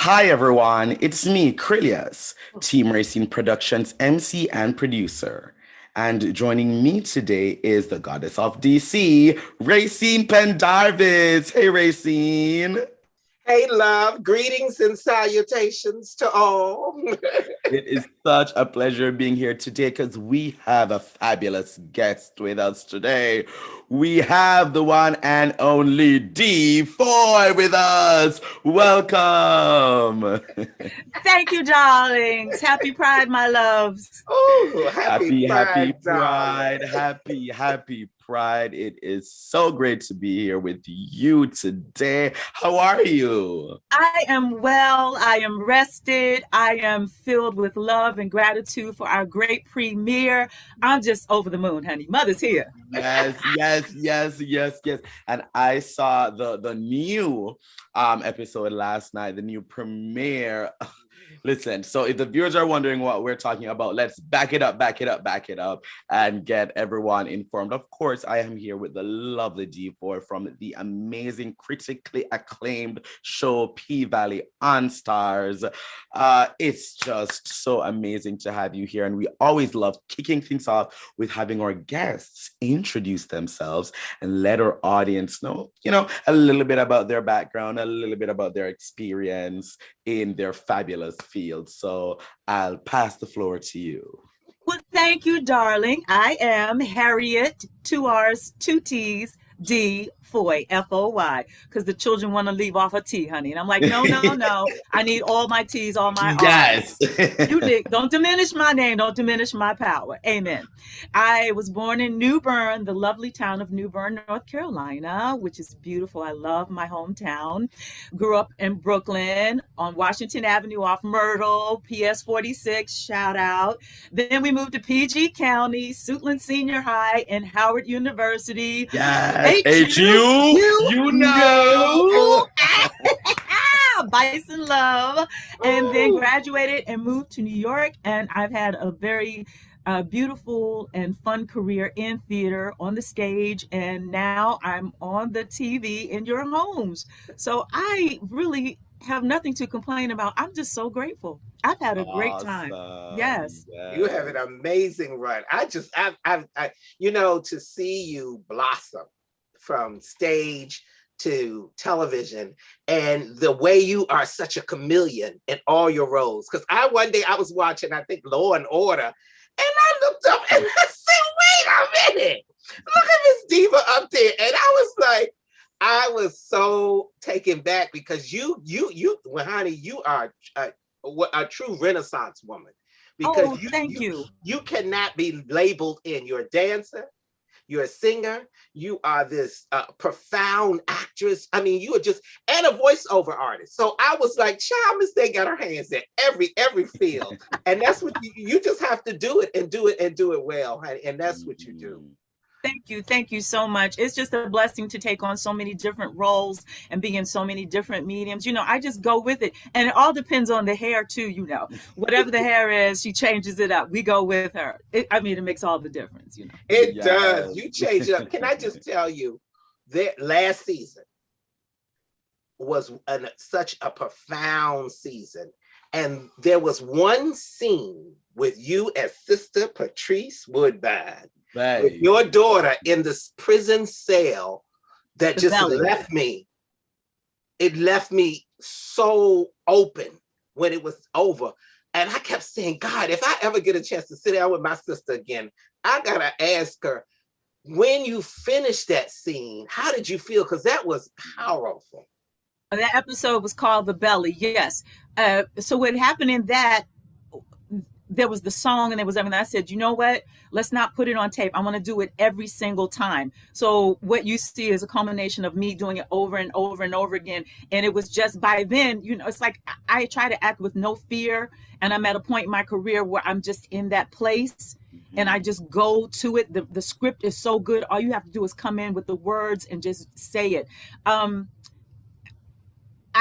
Hi everyone, it's me, Krylios, Team Rayceen Productions MC and producer. And joining me today is the goddess of DC, Rayceen Pendarvis. Hey Rayceen. Hey, love, greetings and salutations to all. It is such a pleasure being here today because we have a fabulous guest with us today. We have the one and only D4 with us. Welcome. Thank you, darlings. Happy Pride, my loves. Oh, happy Happy Pride, darling. Pride, happy Pride. It is so great to be here with you today. How are you? I am well. I am rested. I am filled with love and gratitude for our great premiere. I'm just over the moon, honey. Mother's here. Yes. And I saw the new episode last night, the new premiere. Listen, so if the viewers are wondering what we're talking about, let's back it up, and get everyone informed. Of course, I am here with the lovely D4 from the amazing, critically acclaimed show P-Valley on Starz. It's just so amazing to have you here, and we always love kicking things off with having our guests introduce themselves and let our audience know, a little bit about their background, a little bit about their experience in their fabulous field. So I'll pass the floor to you. Well, thank you, darling. I am Harriett, 2 R's, 2 T's, D, Foy, Foy, because the children want to leave off a T, honey. And I'm like, no. I need all my T's, all my Yes. R's. Don't diminish my name. Don't diminish my power. Amen. I was born in New Bern, the lovely town of New Bern, North Carolina, which is beautiful. I love my hometown. Grew up in Brooklyn on Washington Avenue off Myrtle, PS 46, shout out. Then we moved to PG County, Suitland Senior High, and Howard University. Yes. You know. Bison love. And then graduated and moved to New York. And I've had a very beautiful and fun career in theater, on the stage, and now I'm on the TV in your homes. So I really have nothing to complain about. I'm just so grateful. I've had a great time. Yes. You have an amazing run. To see you blossom from stage to television, and the way you are such a chameleon in all your roles. Because one day I was watching, I think, Law and Order, and I looked up and I said, wait a minute, look at Miss Diva up there. And I was so taken back because well, honey, you are a true Renaissance woman. Because thank you. You cannot be labeled in. You're a dancer, you're a singer, you are this profound actress. I mean, you are just, and a voiceover artist. So I was like, child, Miss Day got her hands in every field. And that's what you just have to do it well, honey. And that's what you do. Thank you so much. It's just a blessing to take on so many different roles and be in so many different mediums. I just go with it. And it all depends on the hair too, Whatever the hair is, she changes it up. We go with her. It makes all the difference, It does. You change it up. Can I just tell you that last season was such a profound season. And there was one scene with you as Sister Patrice Woodbine. With your daughter in this prison cell that just left me. It left me so open when it was over. And I kept saying, God, if I ever get a chance to sit down with my sister again, I gotta ask her, when you finished that scene, how did you feel? Because that was powerful. That episode was called The Belly, yes. So what happened in that, there was the song and there was everything. I said, you know what? Let's not put it on tape. I want to do it every single time. So what you see is a culmination of me doing it over and over and over again. And it was just by then, it's like I try to act with no fear. And I'm at a point in my career where I'm just in that place and I just go to it. The script is so good. All you have to do is come in with the words and just say it. I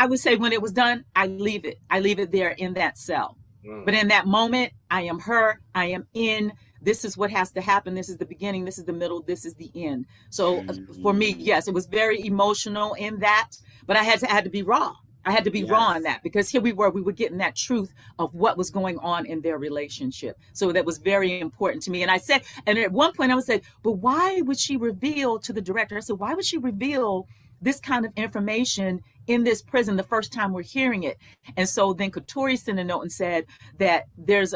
would say when it was done, I leave it there in that cell. But in that moment, I am her, I am in, this is what has to happen. This is the beginning, this is the middle, this is the end. So for me, yes, it was very emotional in that, but I had to be raw. I had to be Yes. raw on that, because here we were getting that truth of what was going on in their relationship. So that was very important to me. And I said, and at one point I was said, but why would she reveal to the director? I said, why would she reveal this kind of information in this prison the first time we're hearing it? And so then Katori sent a note and said that there's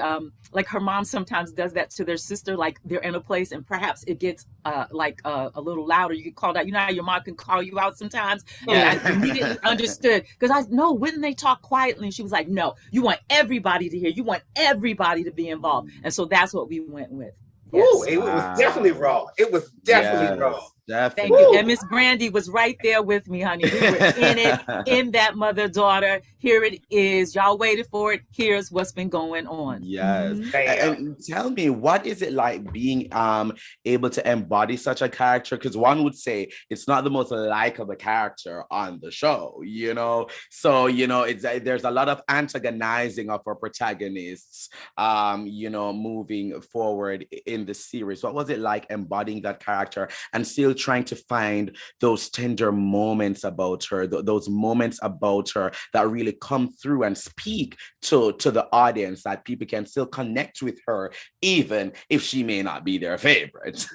like her mom sometimes does that to their sister, like they're in a place and perhaps it gets like a little louder. You get called out. You know how your mom can call you out sometimes? And I immediately understood, because I know, wouldn't they talk quietly? And she was like, no, you want everybody to hear. You want everybody to be involved. And so that's what we went with. Yes. Ooh, it was definitely raw. It was definitely raw. Definitely. Thank you. And Miss Brandy was right there with me, honey. We were in it, in that mother-daughter. Here it is. Y'all waited for it. Here's what's been going on. Yes. And tell me, what is it like being able to embody such a character? Because one would say it's not the most likable character on the show, you know? So, you know, there's a lot of antagonizing of our protagonists, you know, moving forward in the series. What was it like embodying that character and still trying to find those tender moments about her, those moments about her that really come through and speak to the audience, that people can still connect with her, even if she may not be their favorite?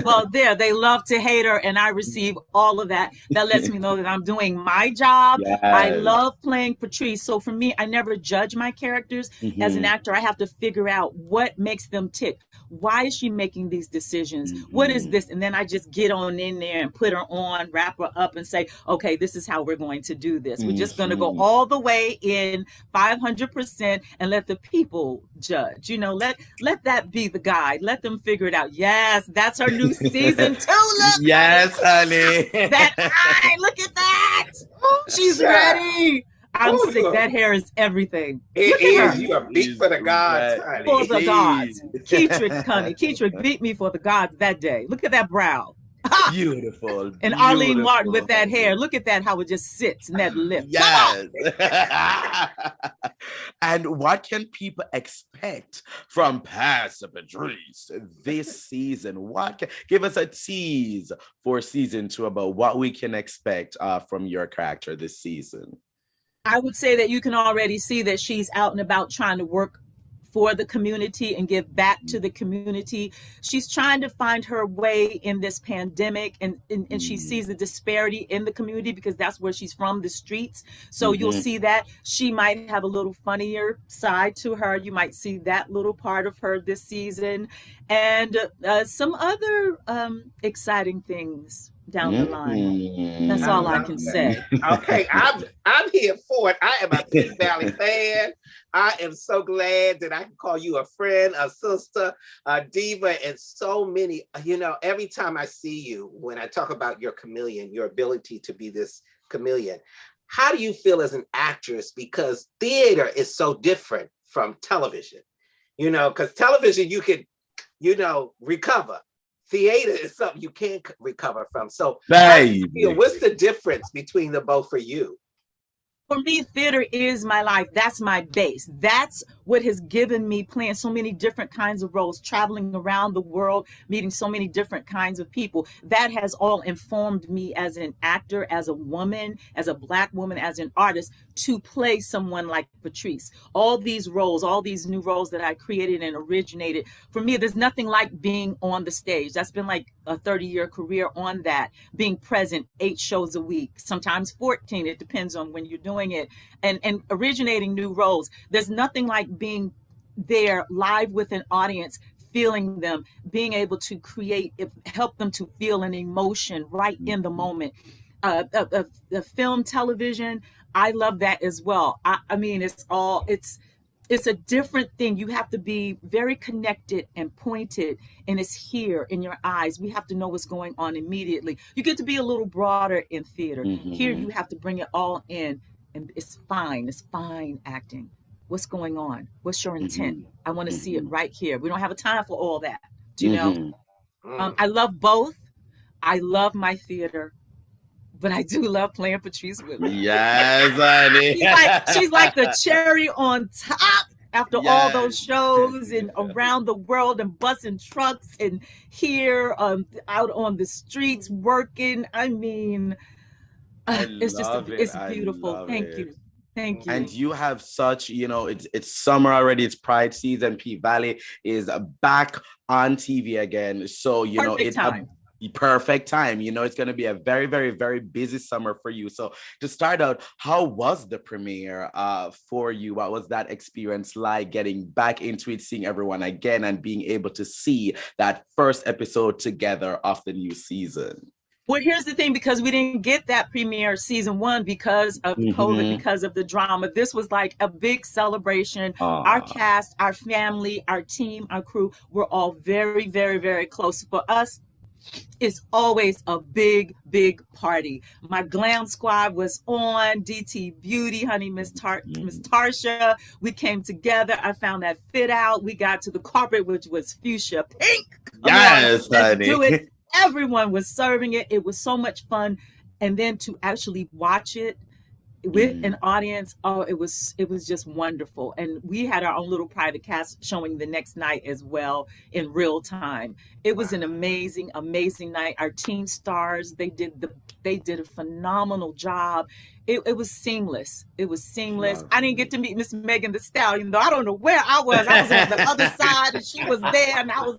Well, they love to hate her, and I receive all of that. That lets me know that I'm doing my job. Yes. I love playing Patrice. So for me, I never judge my characters. As an actor, I have to figure out what makes them tick. Why is she making these decisions? What is this? And then I just get on in there and put her on, wrap her up and say, okay, this is how we're going to do this. We're just going to go all the way in 500% and let the people judge. You know, let that be the guide. Let them figure it out. Yes, that's her new season 2. Look. Yes, honey. That eye, look at that. She's ready. I'm sick. That hair is everything. It is. You are beat for the gods, honey. For the gods. Keetrick, honey. Keetrick beat me for the gods that day. Look at that brow. Beautiful. And Arlene Martin with that hair. Look at that, how it just sits in that lip. Yes. And what can people expect from Pastor Patrice this season? Give us a tease for season 2 about what we can expect from your character this season. I would say that you can already see that she's out and about trying to work for the community and give back to the community. She's trying to find her way in this pandemic, and she sees the disparity in the community because that's where she's from, the streets. So you'll see that she might have a little funnier side to her. You might see that little part of her this season, and some other exciting things down the line. That's all I can say. Okay, I'm here for it. I am a Big Valley fan. I am so glad that I can call you a friend, a sister, a diva, and so many. You know, every time I see you, when I talk about your chameleon, your ability to be this chameleon, how do you feel as an actress? Because theater is so different from television. You know, because television you can, you know, recover. Theater is something you can't recover from. So what's the difference between the both for you? For me, theater is my life. That's my base. That's what has given me playing so many different kinds of roles, traveling around the world, meeting so many different kinds of people. That has all informed me as an actor, as a woman, as a Black woman, as an artist, to play someone like Patrice. All these roles, all these new roles that I created and originated. For me, there's nothing like being on the stage. That's been like a 30-year career on that, being present 8 shows a week, sometimes 14. It depends on when you're doing it, and originating new roles. There's nothing like being there live with an audience, feeling them, being able to create, help them to feel an emotion right in the moment. The film, television, I love that as well. I mean, it's a different thing. You have to be very connected and pointed, and it's here in your eyes. We have to know what's going on immediately. You get to be a little broader in theater. Here, you have to bring it all in, and it's fine. It's fine acting. What's going on? What's your intent? I want to see it right here. We don't have a time for all that. Do you know? I love both. I love my theater, but I do love playing Patrice with me. Yes, honey. she's like the cherry on top after all those shows and around the world and busing trucks and here out on the streets working. I mean, It's just, love it. it's I beautiful. love Thank it. you. Thank you. And you have such, it's summer already, it's Pride season. P Valley is back on TV again. So, Perfect time. Perfect time. It's going to be a very, very, very busy summer for you. So to start out, how was the premiere for you? What was that experience like, getting back into it, seeing everyone again, and being able to see that first episode together of the new season? Well, here's the thing, because we didn't get that premiere season 1 because of COVID, because of the drama. This was like a big celebration. Our cast, our family, our team, our crew were all very, very, very close. For us, it's always a big, big party. My glam squad was on, DT Beauty, honey, Miss Tarsha. We came together. I found that fit out. We got to the carpet, which was fuchsia pink. Yes, let's do it. Everyone was serving it. It was so much fun. And then to actually watch it with an audience, it was just wonderful. And we had our own little private cast showing the next night as well in real time. It was an amazing night. Our team stars, they did a phenomenal job. It was seamless. I didn't get to meet Miss Megan Thee Stallion, though. I don't know where I was. I was on the other side, and she was there, and I was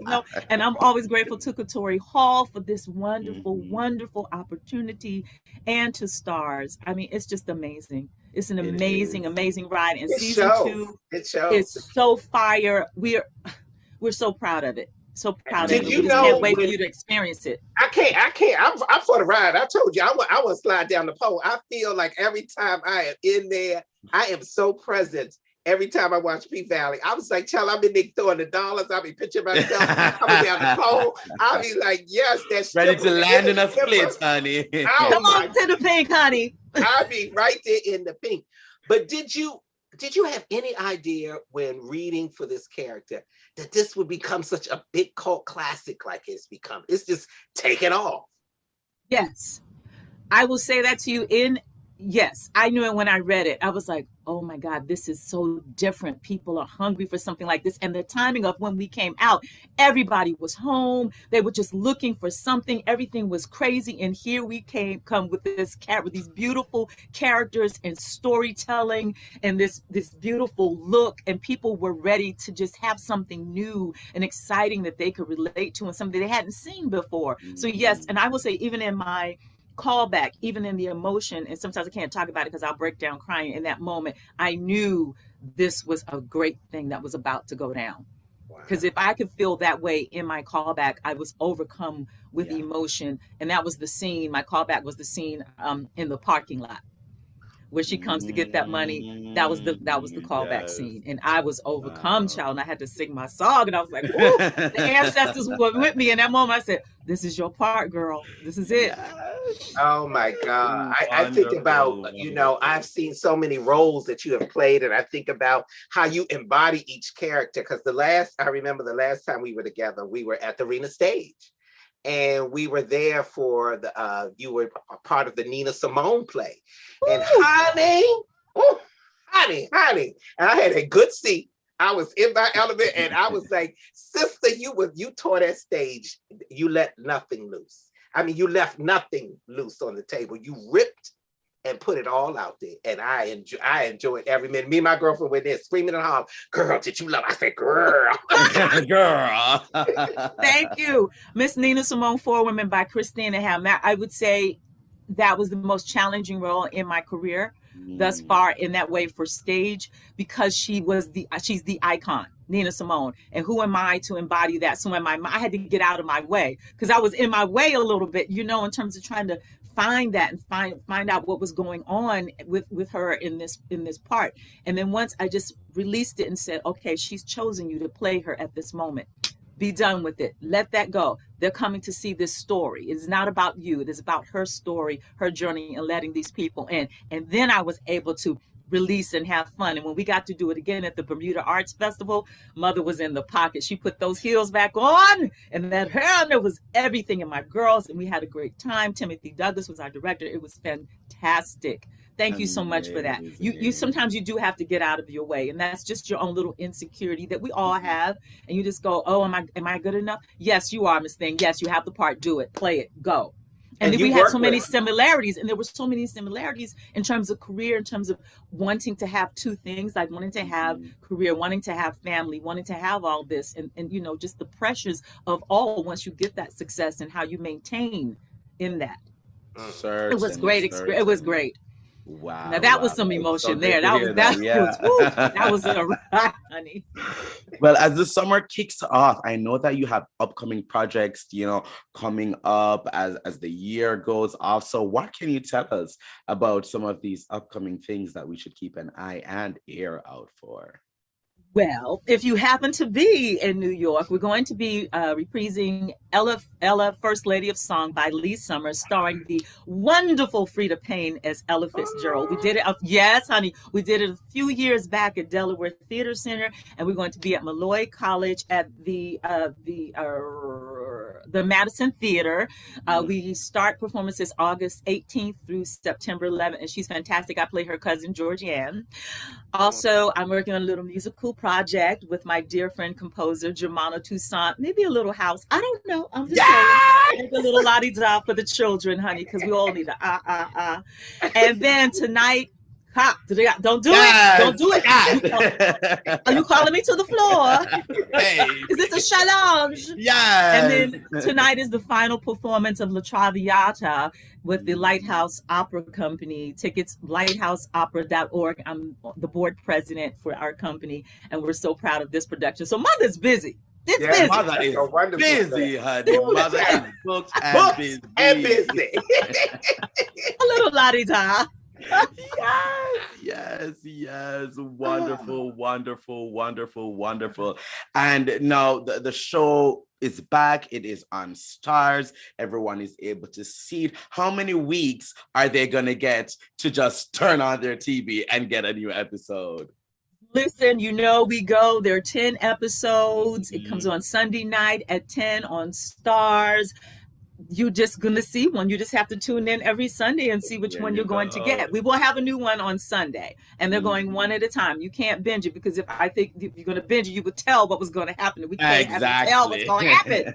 And I'm always grateful to Katori Hall for this wonderful, wonderful opportunity, and to Starz. I mean, it's just amazing. It's an amazing, amazing ride. And season 2 is so fire. We're so proud of it. So proud of it. We just can't wait for you to experience it. I can't. I'm for the ride. I told you, I want to slide down the pole. I feel like every time I am in there, I am so present. Every time I watch P Valley, I was like, I'll be throwing the dollars. I'll be pitching myself. I'll be down the pole. I'll be like, yes, that's ready to land in a split, honey. Come on to the pink, honey. I'll be right there in the pink. But did you have any idea when reading for this character that this would become such a big cult classic like it's become? It's just taken off. Yes. I will say that to you yes, I knew it when I read it. I was like, oh my God, this is so different. People are hungry for something like this. And the timing of when we came out, everybody was home. They were just looking for something. Everything was crazy. And here we come with with these beautiful characters and storytelling and this beautiful look. And people were ready to just have something new and exciting that they could relate to and something they hadn't seen before. So yes, and I will say, even in my callback, even in the emotion, and sometimes I can't talk about it because I'll break down crying in that moment, I knew this was a great thing that was about to go down. Because if I could feel that way in my callback, I was overcome with emotion. And that was the scene. My callback was the scene in the parking lot where she comes to get that money. That was the callback scene. And I was overcome, child. And I had to sing my song. And I was like, ooh, the ancestors were with me in that moment. I said, this is your part, girl. This is it. Oh my God. I think about, I've seen so many roles that you have played, and I think about how you embody each character. Because I remember the last time we were together, we were at the Arena Stage. And we were there for you were a part of the Nina Simone play. And honey, and I had a good seat. I was in my element, and I was like, sister, you tore that stage. You let nothing loose. I mean, you left nothing loose on the table. You ripped and put it all out there. And I enjoyed every minute. Me and my girlfriend were there screaming and hollering, girl, did you love? I said, girl. Girl. Thank you. Miss Nina Simone, Four Women by Christina Ham. I would say that was the most challenging role in my career thus far in that way for stage, because she's the icon, Nina Simone. And who am I to embody that? So I had to get out of my way, because I was in my way a little bit, in terms of trying to find that and find out what was going on with her in this part. And then once I just released it and said, okay, she's chosen you to play her at this moment. Be done with it. Let that go. They're coming to see this story. It's not about you. It is about her story, her journey, and letting these people in. And then I was able to release and have fun. And when we got to do it again at the Bermuda Arts Festival, Mother was in the pocket. She put those heels back on, and that hair, and there was everything in my girls, and we had a great time. Timothy Douglas was our director. It was fantastic. Thank you so much for that. You sometimes you do have to get out of your way, and that's just your own little insecurity that we all have. And you just go, oh, am I good enough? Yes, you are, Miss Thing. Yes, you have the part. Do it. Play it. Go. And then we had so many similarities, and there were so many similarities in terms of career, in terms of wanting to have two things, like wanting to have career, wanting to have family, wanting to have all this, and you know, just the pressures of all once you get that success and how you maintain in that. It was great. It was great. Wow. Now that was some emotion so there. That was a ride, honey. Well, as the summer kicks off, I know that you have upcoming projects, you know, coming up as the year goes off. So what can you tell us about some of these upcoming things that we should keep an eye and ear out for? Well, if you happen to be in New York, we're going to be reprising Ella, First Lady of Song by Lee Summers, starring the wonderful Frida Payne as Ella Fitzgerald. We did it, yes, honey, we did it a few years back at Delaware Theater Center, and we're going to be at Malloy College at the Madison Theater. We start performances August 18th through September 11th, and she's fantastic. I play her cousin, Georgianne. Also, I'm working on a little musical project with my dear friend composer Germano Toussaint. Maybe a little house. I don't know. I'm just saying. Maybe a little la-di-da for the children, honey, because we all need a And then tonight, don't do it. Don't do it. Are you calling me to the floor? Hey. Is this a challenge? Yeah. And then tonight is the final performance of La Traviata with the Lighthouse Opera Company. Tickets, lighthouseopera.org. I'm the board president for our company, and we're so proud of this production. So Mother's busy. It's busy. Mother is busy, honey. Mother is booked and busy. A little la-di-da. Yes. Wonderful. And now the show is back. It is on Starz. Everyone is able to see it. How many weeks are they gonna get to just turn on their TV and get a new episode? Listen, you know, there are 10 episodes. It comes on Sunday night at 10 on Starz. You're just going to see one. You just have to tune in every Sunday and see which one you're going to get. We will have a new one on Sunday, and they're going one at a time. You can't binge it, because if you're going to binge it, you would tell what was going to happen. We can't have to tell what's going to happen.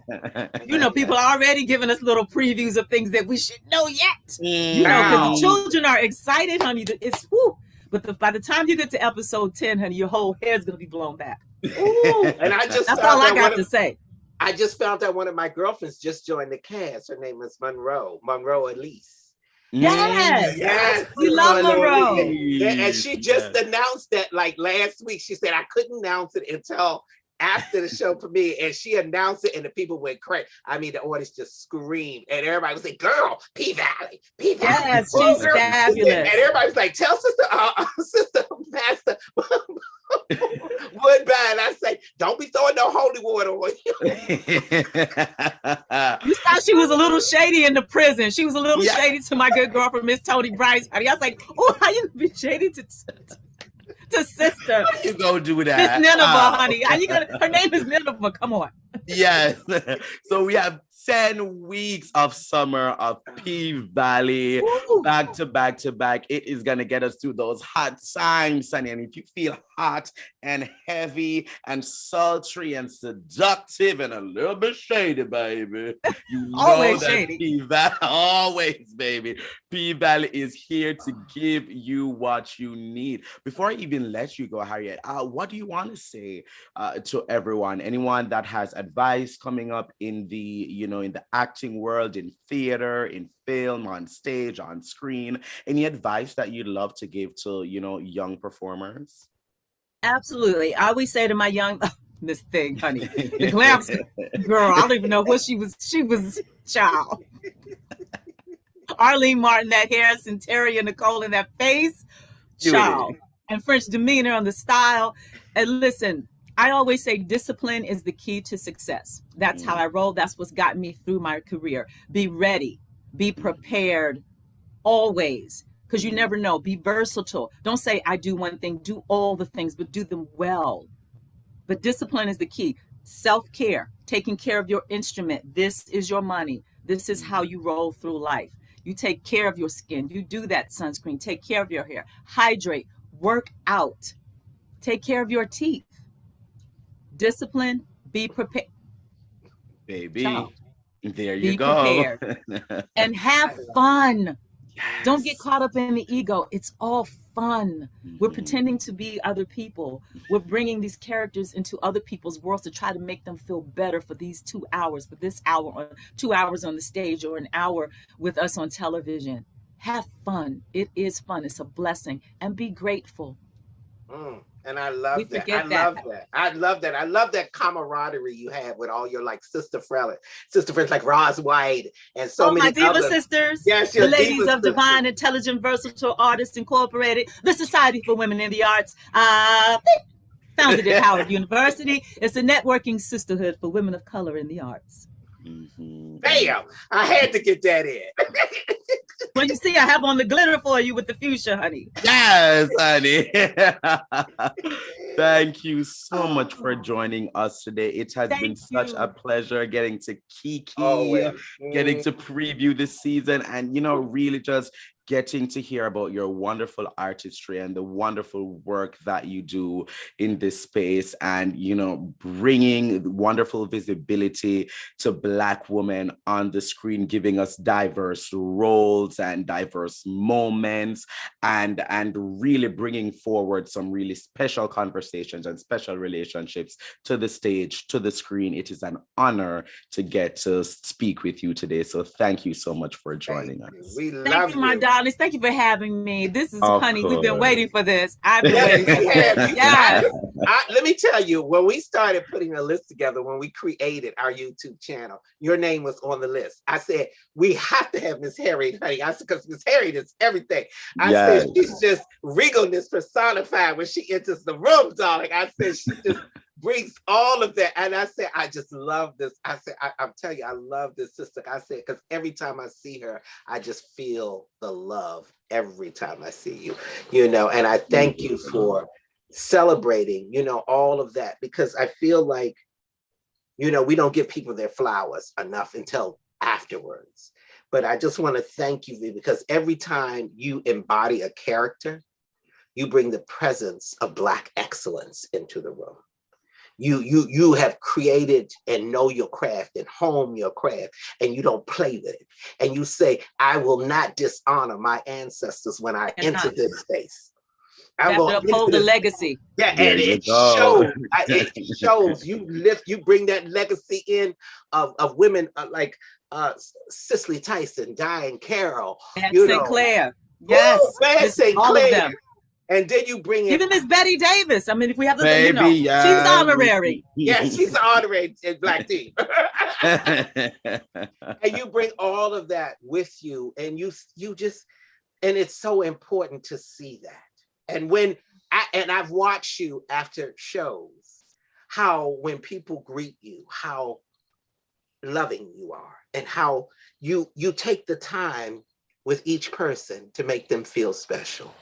You know, people are already giving us little previews of things that we should know yet. You know, because the children are excited, honey. It's whoo. But by the time you get to episode 10, honey, your whole head's going to be blown back. Ooh, and that's all I got to say. I just found out one of my girlfriends just joined the cast. Her name is Monroe Elise. Yes. We love Monroe. Yeah, and she just announced that like last week. She said, I couldn't announce it until after the show premiered, and she announced it, and the people went crazy. I mean, the audience just screamed, and everybody was like, "Girl, P-Valley." Yes, she's fabulous. And everybody was like, "Tell Sister Master Woodbine." I say, "Don't be throwing no holy water on you." You saw she was a little shady in the prison. She was a little shady to my good girlfriend, Miss Tony Bryce. I was like, "Oh, how you gonna be shady to sister? How you gonna do that? Miss Nineveh, honey. How you gonna? Her name is Nineveh. Come on." Yes. So we have 10 weeks of summer of P-Valley, back to back. It is going to get us through those hot times, Sunny. And if you feel hot and heavy and sultry and seductive and a little bit shady, baby, you know always that shady. P-Valley, always, baby. P-Valley is here to give you what you need. Before I even let you go, Harriet, what do you want to say to everyone? Anyone that has advice coming up in the, in the acting world, in theater, in film, on stage, on screen, any advice that you'd love to give to, young performers? Absolutely. I always say to my young, this thing, honey, the glam girl, I don't even know what she was child. Arlene Martin, that Harrison, Terry, and Nicole in that face, child. And French demeanor on the style. And listen, I always say discipline is the key to success. That's how I roll. That's what's gotten me through my career. Be ready. Be prepared always, because you never know. Be versatile. Don't say, I do one thing. Do all the things, but do them well. But discipline is the key. Self-care, taking care of your instrument. This is your money. This is how you roll through life. You take care of your skin. You do that sunscreen. Take care of your hair. Hydrate. Work out. Take care of your teeth. Discipline. Be prepared. Baby. Ciao. There you Be go. prepared and have fun. Yes. Don't get caught up in the ego. It's all fun. We're Mhm. pretending to be other people. We're bringing these characters into other people's worlds to try to make them feel better for these 2 hours, for this hour, or 2 hours on the stage, or an hour with us on television. Have fun. It is fun. It's a blessing. And be grateful. And I We love that. I forget love that. that. I love that. I love that camaraderie you have with all your like sister friends like Roz White and so Oh, my many Diva other. sisters, Yes, the your ladies Diva of Divine, sisters. Intelligent, Versatile Artists Incorporated, the Society for Women in the Arts, founded at Howard University. It's a networking sisterhood for women of color in the arts. Mhm. Bam! I had to get that in. Well, you see, I have on the glitter for you with the fuchsia, honey. Yes, honey. Thank you so much for joining us today. It has been Thank such a you. pleasure getting to kiki, Always. getting to preview this season, and really just getting to hear about your wonderful artistry and the wonderful work that you do in this space, and bringing wonderful visibility to Black women on the screen, giving us diverse roles and diverse moments, and really bringing forward some really special conversations and special relationships to the stage, to the screen. It is an honor to get to speak with you today, so thank you so much for joining us. We Thank love you, my you. darlings. Thank you for having me. This is, Of honey, we've been course. waiting for this. I've been Yes, waiting for you have. this. You Yes. let me tell you, when we started putting a list together, when we created our YouTube channel, your name was on the list. I said, we have to have Miss Harriett, honey. I said, because Miss Harriett is everything. I Yes. said, she's just regalness personified when she enters the room, darling. I said, she just brings all of that. And I said, I just love this. I said, I'm telling you, I love this sister. I said, because every time I see her, I just feel the love every time I see you, and I thank you for celebrating, all of that, because I feel like, we don't give people their flowers enough until afterwards. But I just want to thank you, because every time you embody a character, you bring the presence of Black excellence into the room. You have created and know your craft and hone your craft, and you don't play with it. And you say, I will not dishonor my ancestors when I enter this space. I have to uphold the legacy. Yeah, There and you it go. shows. It shows. You bring that legacy in of women like Cicely Tyson, Diane Carroll, Sinclair. Yes. all of them. And then you bring in even Miss Betty Davis. I mean, if we have the, Baby, she's honorary. Yeah, she's honorary in Black team. And you bring all of that with you, and you just, and it's so important to see that. And I've watched you after shows, how when people greet you, how loving you are, and how you take the time with each person to make them feel special.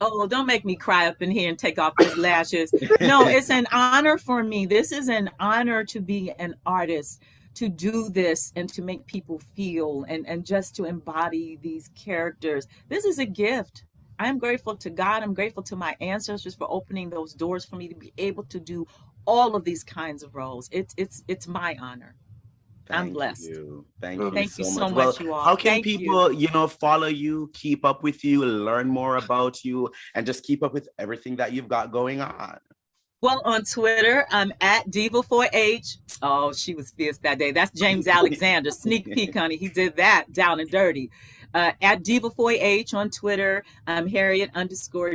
Oh, don't make me cry up in here and take off those lashes. No, it's an honor for me. This is an honor to be an artist, to do this and to make people feel and just to embody these characters. This is a gift. I'm grateful to God. I'm grateful to my ancestors for opening those doors for me to be able to do all of these kinds of roles. It's my honor. I'm blessed. Thank you Thank so you much. so Well, much, you all. how can Thank people, follow you, keep up with you, learn more about you, and just keep up with everything that you've got going on? Well, on Twitter, I'm at Diva4H. Oh, she was fierce that day. That's James Alexander. Sneak peek, honey. He did that down and dirty. At Diva4H on Twitter. I'm Harriett_D_Foy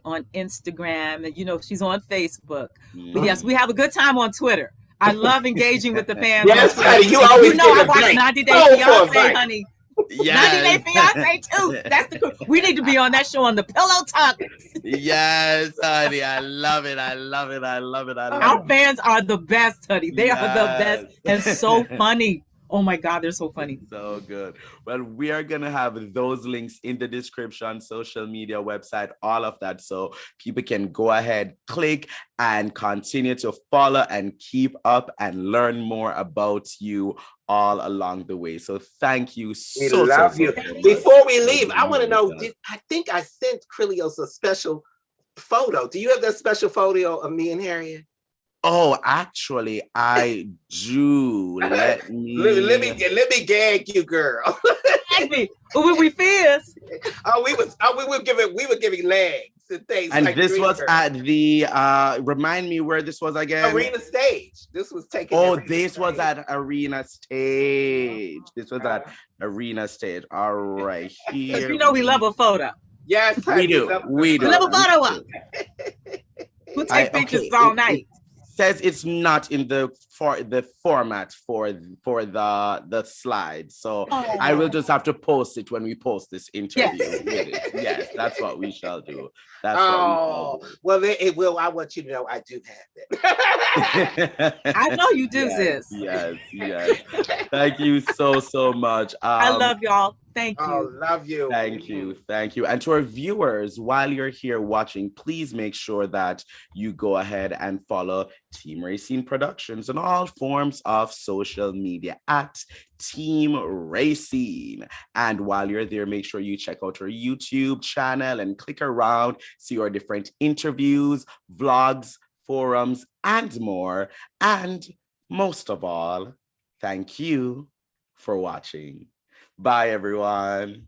on Instagram. And, she's on Facebook. But yes, we have a good time on Twitter. I love engaging with the fans. Yes, honey, you always I watch 90 Day Fiancé, honey. Yes. 90 Day Fiancé too. That's we need to be on that show on the Pillow Talk. Yes, honey. I love it. I love it. I love it. I love Our fans are the best, honey. They are the best and so funny. Oh my God, they're so funny. So good. Well, we are going to have those links in the description, social media, website, all of that. So people can go ahead, click, and continue to follow and keep up and learn more about you all along the way. So thank you so much. Before we leave, I want to know, I think I sent Krylios a special photo. Do you have that special photo of me and Harriett? Oh, actually, I do. Let me gag you, girl. Exactly. When we fierce. we were giving legs and things. And like this was Dreamgirls. at the remind me where this was again. Arena Stage. This was taken. Oh, this was at Arena Stage. This was at Arena Stage. All right, here. Because you know we love a photo. Yes, we do. We do. We love a photo up. We'll take pictures all night. Says it's not in the format for the slide, so I will just have to post it when we post this interview. Yes, with it. Yes, that's what we shall do. That's what we shall do. Well, it will. I want you to know I do have it. I know you do, sis. Yes. Thank you so much. I love y'all. Thank you. Oh, love you. Thank you. And to our viewers, while you're here watching, please make sure that you go ahead and follow Team Rayceen Productions on all forms of social media at Team Rayceen. And while you're there, make sure you check out our YouTube channel and click around, see our different interviews, vlogs, forums, and more. And most of all, thank you for watching. Bye, everyone.